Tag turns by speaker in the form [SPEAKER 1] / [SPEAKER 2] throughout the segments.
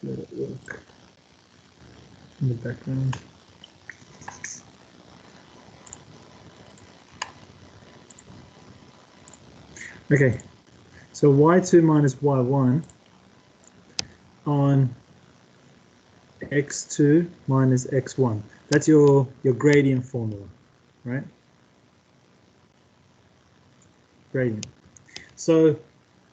[SPEAKER 1] let it work in the background. Okay, so y2 minus y1 on x2 minus x1. That's your gradient formula, right? Gradient. So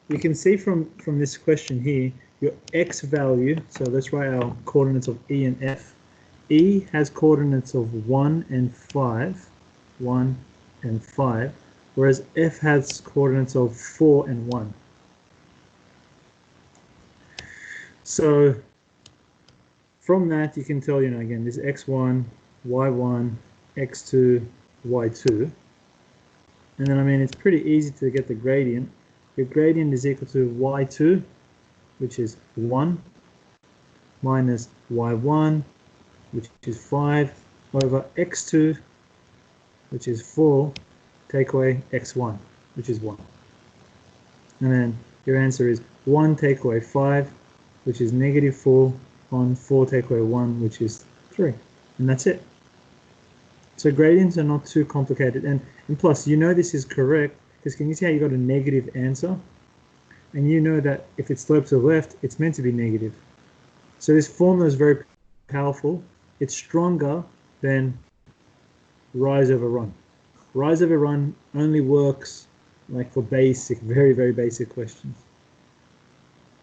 [SPEAKER 1] you can see from this question here, your x value, so let's write our coordinates of E and F. E has coordinates of 1 and 5, 1 and 5, whereas F has coordinates of 4 and 1. So from that, you can tell, again, this x1, y1, x2, y2. And then, it's pretty easy to get the gradient. Your gradient is equal to y2, which is 1, minus y1, which is 5, over x2, which is 4, take away x1, which is 1. And then your answer is 1 take away 5, which is negative 4, on 4 take away 1, which is 3. And that's it. So gradients are not too complicated. And plus, this is correct, because can you see how you got a negative answer? And you know that if it slopes to the left, it's meant to be negative. So this formula is very powerful. It's stronger than rise over run. Rise over run only works like for basic, very, very basic questions.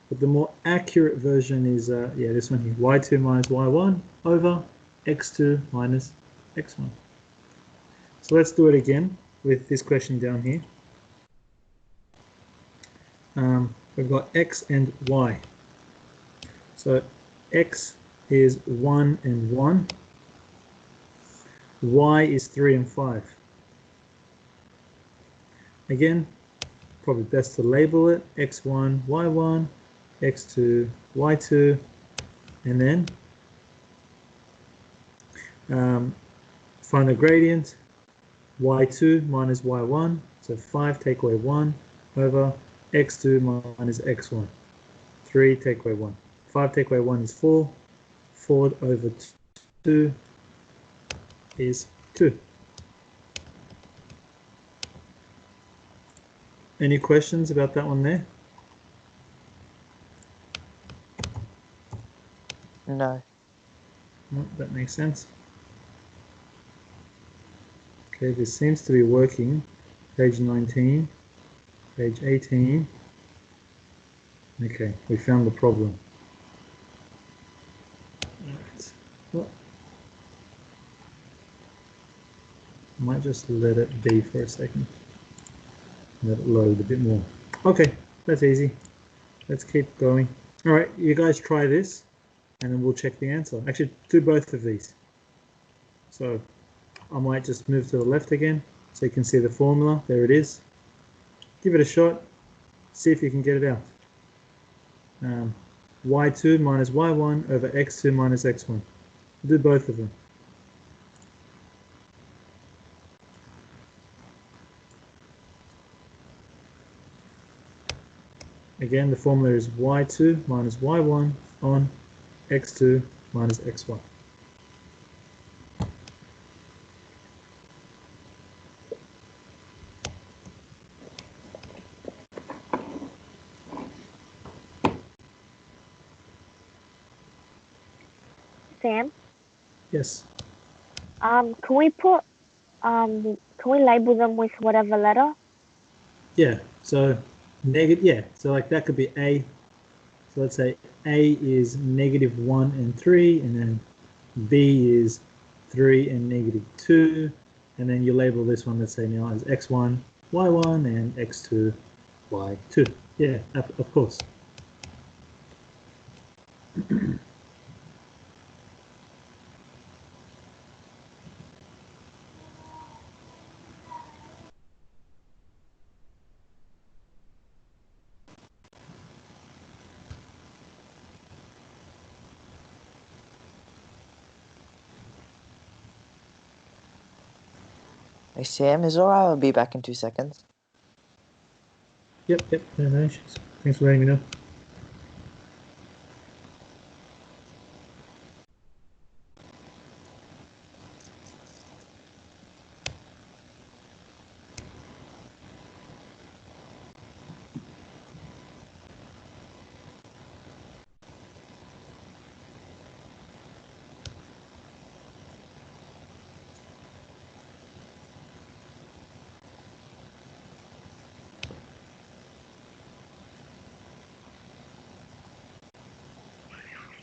[SPEAKER 1] But the more accurate version is, this one here, y2 minus y1 over x2 minus x1. So let's do it again with this question down here. We've got x and y. So x is 1 and 1. Y is 3 and 5. Again, probably best to label it x1, y1, x2, y2, and then find the gradient, y2 minus y1, so 5 take away 1 over x2 minus x1, 3 take away 1. 5 take away 1 is 4, 4 over 2 is 2. Any questions about that one there?
[SPEAKER 2] No.
[SPEAKER 1] No, that makes sense. Okay, this seems to be working. Page 19, page 18. Okay, we found the problem. Right. Well, I might just let it be for a second. Let it load a bit more. Okay, that's easy. Let's keep going. All right, you guys try this, and then we'll check the answer. Actually, do both of these. So I might just move to the left again, so you can see the formula. There it is. Give it a shot. See if you can get it out. Y2 minus y1 over x2 minus x1. Do both of them. Again, the formula is y2 minus y1 on x2 minus x1.
[SPEAKER 3] Sam?
[SPEAKER 1] Yes.
[SPEAKER 3] Can we put can we label them with whatever letter?
[SPEAKER 1] Yeah. So negative. Yeah. So like that could be A. So let's say A is negative 1 and 3, and then B is 3 and negative 2, and then you label this one, let's say now as x1, y1, and x2, y2. Yeah, of course.
[SPEAKER 2] Hey, Sam, is alright? I'll be back in 2 seconds.
[SPEAKER 1] Yep, no issues. Thanks for letting me know.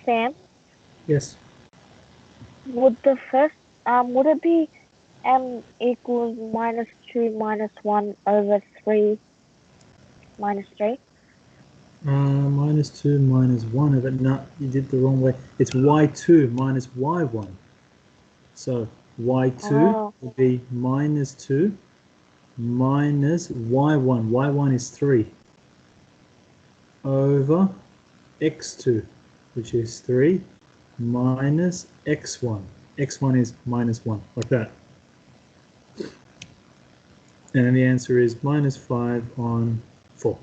[SPEAKER 3] Sam,
[SPEAKER 1] Yes.
[SPEAKER 3] would would it be m equals -2 -1 over 3 -3?
[SPEAKER 1] -2 -1 of it. No, you did the wrong way. It's y2 minus y1. So y2
[SPEAKER 3] Oh,
[SPEAKER 1] would be -2 minus y1. y1 is 3 over x2, which is 3 minus x1. x1 is -1, like that. And then the answer is -5 on 4.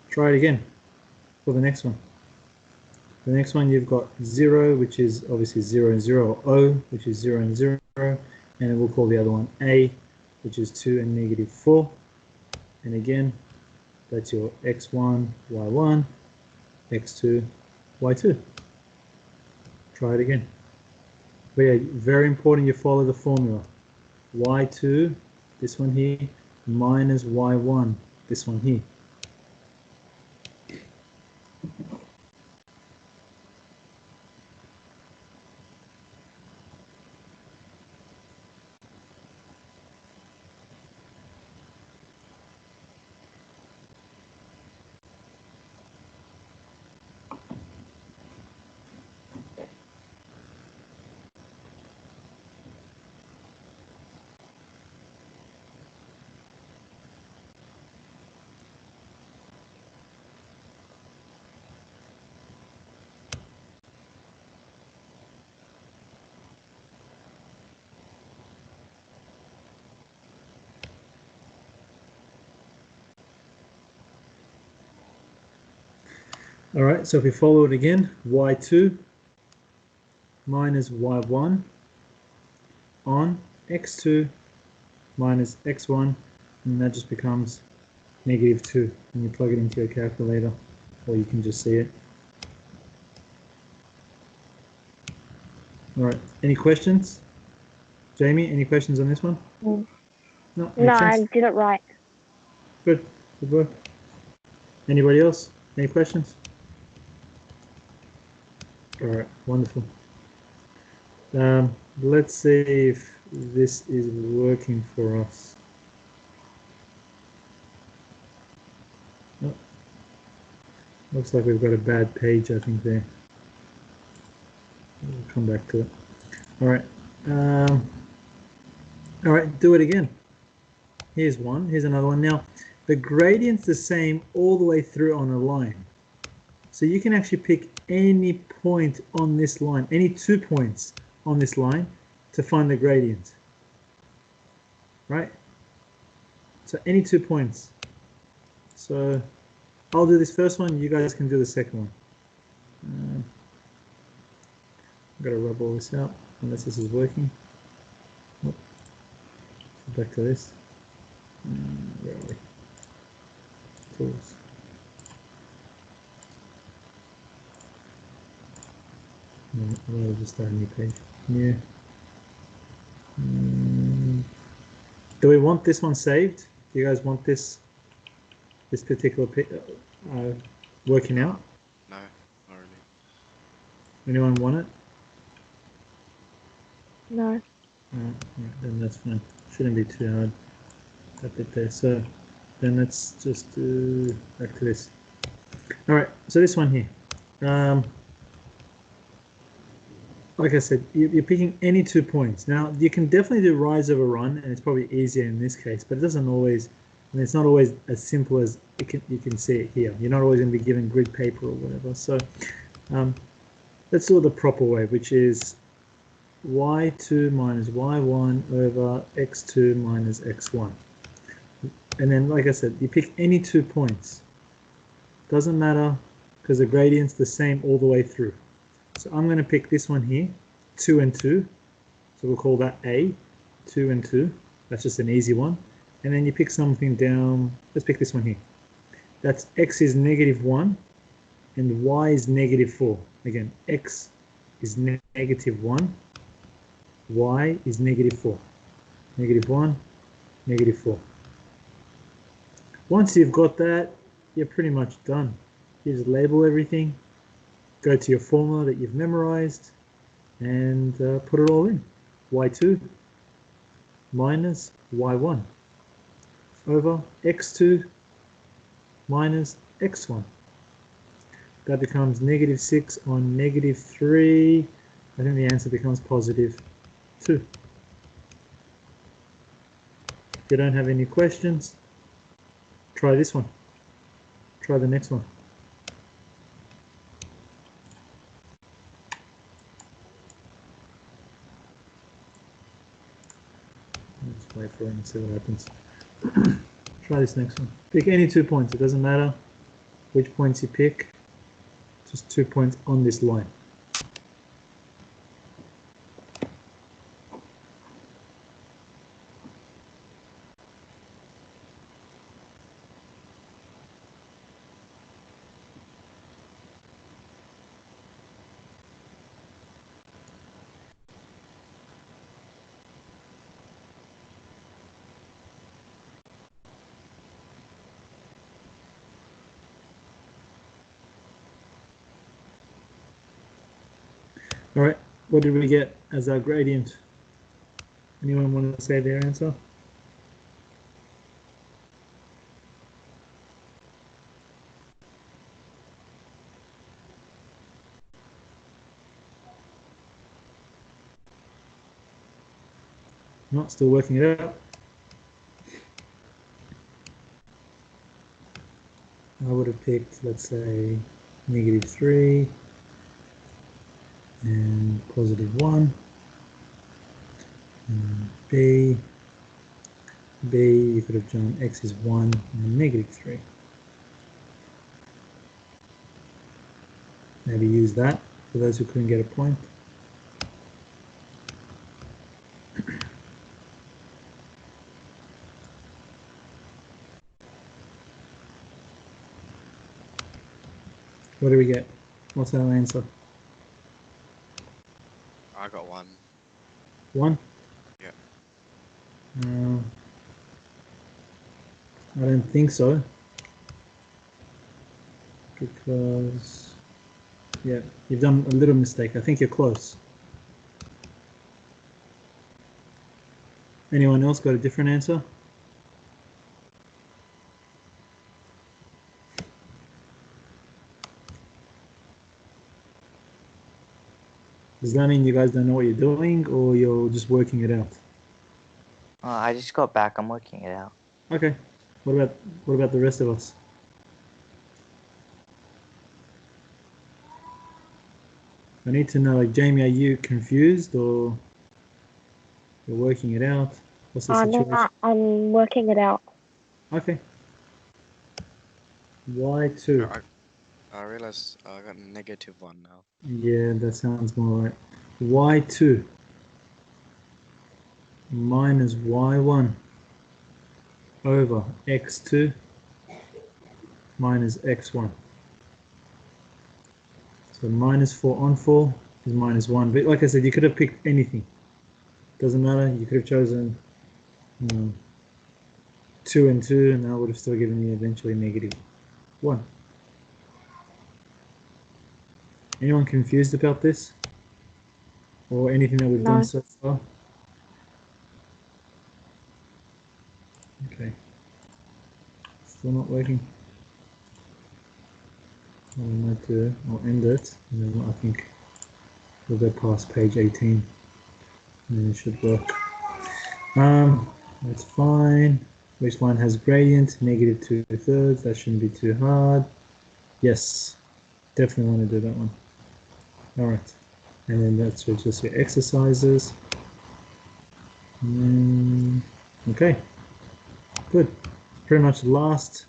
[SPEAKER 1] Try it again for the next one. The next one you've got 0, which is obviously 0 and 0, O, which is 0 and 0, and then we'll call the other one A, which is 2 and -4. And again, that's your x1, y1, x2, y2. Try it again. But yeah, very important you follow the formula. y2, this one here, minus y1, this one here. All right, so if we follow it again, y2 minus y1 on x2 minus x1, and that just becomes -2, and you plug it into your calculator, or you can just see it. All right, any questions? Jamie, any questions on this one?
[SPEAKER 3] no,
[SPEAKER 1] No,
[SPEAKER 3] I did it right.
[SPEAKER 1] Good, good work. Anybody else? Any questions? All right, wonderful. Let's see if this is working for us. Oh, looks like we've got a bad page, I think, there. We'll come back to it. All right, do it again. Here's one, here's another one. Now, the gradient's the same all the way through on a line. So you can actually pick any point on this line, any 2 points on this line to find the gradient, right? So any 2 points. So I'll do this first one, you guys can do the second one. I've got to rub all this out, unless this is working. Oh, back to this. Where are we? Tools. I'll just start a new page. New. Do we want this one saved? Do you guys want this particular working out?
[SPEAKER 4] No, not really.
[SPEAKER 1] Anyone want it?
[SPEAKER 3] No.
[SPEAKER 1] Yeah, then that's fine. Shouldn't be too hard. That bit there. So then let's just do back to this. All right. So this one here. Like I said, you're picking any 2 points. Now you can definitely do rise over run, and it's probably easier in this case. But it doesn't always. And it's not always as simple as you can see it here. You're not always going to be given grid paper or whatever. So let's do it the proper way, which is y2 minus y1 over x2 minus x1. And then, like I said, you pick any 2 points. Doesn't matter, because the gradient's the same all the way through. So I'm going to pick this one here, 2 and 2. So we'll call that A, 2 and 2. That's just an easy one. And then you pick something down. Let's pick this one here. That's x is -1 and y is -4. Again, x is -1, y is -4. -1, -4. Once you've got that, you're pretty much done. You just label everything, go to your formula that you've memorized, and put it all in. y2 minus y1 over x2 minus x1. That becomes -6 on -3. I think the answer becomes +2. If you don't have any questions, try this one. Try the next one. Just wait for it and see what happens. Try this next one. Pick any 2 points. It doesn't matter which points you pick. Just 2 points on this line. All right, what did we get as our gradient? Anyone want to say their answer? Not still working it out. I would have picked, let's say, -3 and +1. And B, you could have done x is 1 and -3. Maybe use that for those who couldn't get a point. What do we get? What's our answer?
[SPEAKER 4] I got 1.
[SPEAKER 1] 1?
[SPEAKER 4] Yeah.
[SPEAKER 1] I don't think so. Because, yeah, you've done a little mistake. I think you're close. Anyone else got a different answer? Does that mean you guys don't know what you're doing, or you're just working it out?
[SPEAKER 2] I just got back. I'm working it out.
[SPEAKER 1] Okay. What about the rest of us? I need to know, like, Jamie, are you confused or you're working it out? What's the situation?
[SPEAKER 3] No, I'm working it out.
[SPEAKER 1] Okay. Y2.
[SPEAKER 4] I realized I got -1 now.
[SPEAKER 1] Yeah, that sounds more right. Y2 minus Y1 over X2 minus X1. So -4 on 4 is -1. But like I said, you could have picked anything. Doesn't matter. You could have chosen 2 and 2, and that would have still given you eventually -1. Anyone confused about this? Or anything that we've done so far? Okay. Still not working. What I might do, I'll end it, and then I think we'll go past page 18, and then it should work. That's fine. Which line has gradient? -2/3. That shouldn't be too hard. Yes, definitely want to do that one. All right, and then that's just your exercises. Okay, good. Pretty much the last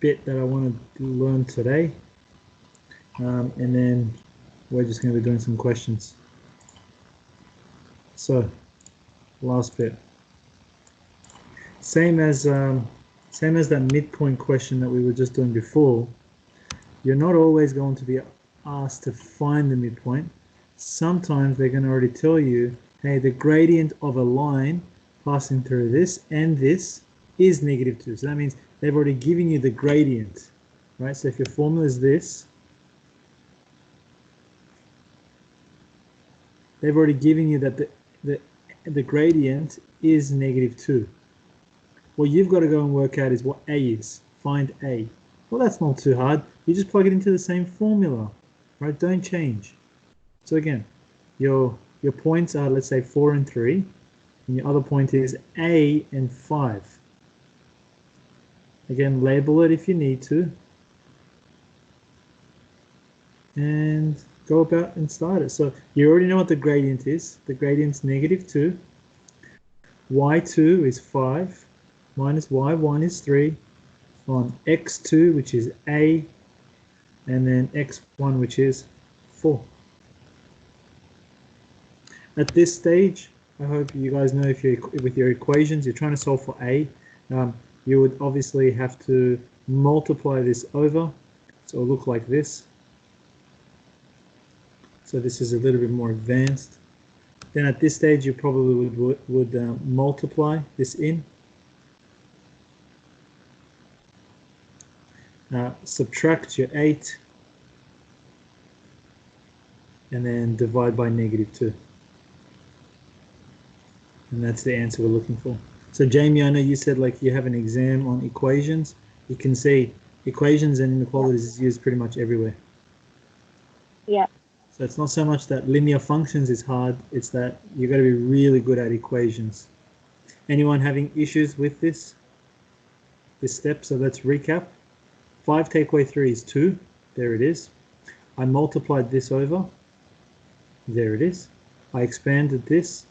[SPEAKER 1] bit that I wanted to learn today, and then we're just going to be doing some questions. So, last bit. Same as that midpoint question that we were just doing before. You're not always going to be asked to find the midpoint. Sometimes they're going to already tell you, hey, the gradient of a line passing through this and this is -2. So that means they've already given you the gradient right? So if your formula is this, they've already given you that the gradient is -2. What you've got to go and work out is what A is. Find A. Well, that's not too hard. You just plug it into the same formula, right? Don't change. So again, your points are, let's say, 4 and 3, and your other point is A and 5. Again, label it if you need to, and go about and start it. So you already know what the gradient is. The gradient's -2. Y2 is 5 minus Y1 is 3 on X2, which is A, and then X1, which is 4. At this stage, I hope you guys know if you're with your equations, you're trying to solve for A, you would obviously have to multiply this over, so it'll look like this. So this is a little bit more advanced. Then at this stage, you probably would multiply this in. Subtract your 8, and then divide by -2. And that's the answer we're looking for. So Jamie, I know you said like you have an exam on equations. You can see equations and inequalities is used pretty much everywhere.
[SPEAKER 3] Yeah.
[SPEAKER 1] So it's not so much that linear functions is hard, it's that you've got to be really good at equations. Anyone having issues with this step? So let's recap. 5 take away 3 is 2. There it is. I multiplied this over. There it is. I expanded this.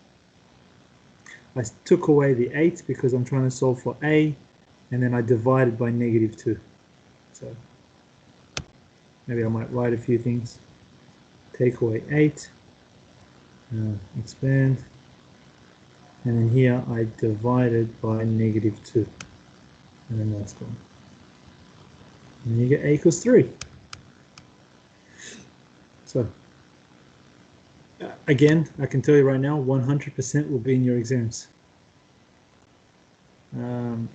[SPEAKER 1] I took away the 8 because I'm trying to solve for A, and then I divided by -2. So maybe I might write a few things. Take away 8, expand, and then here I divided by -2, and then that's gone. And then you get A equals 3. So again, I can tell you right now, 100% will be in your exams,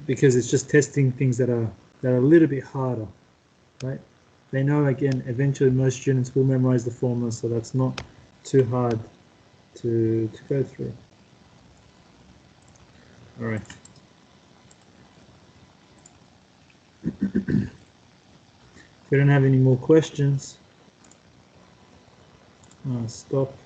[SPEAKER 1] because it's just testing things that are a little bit harder, right? They know, again, eventually most students will memorize the formula, so that's not too hard to go through. All right. If we don't have any more questions, I'll stop.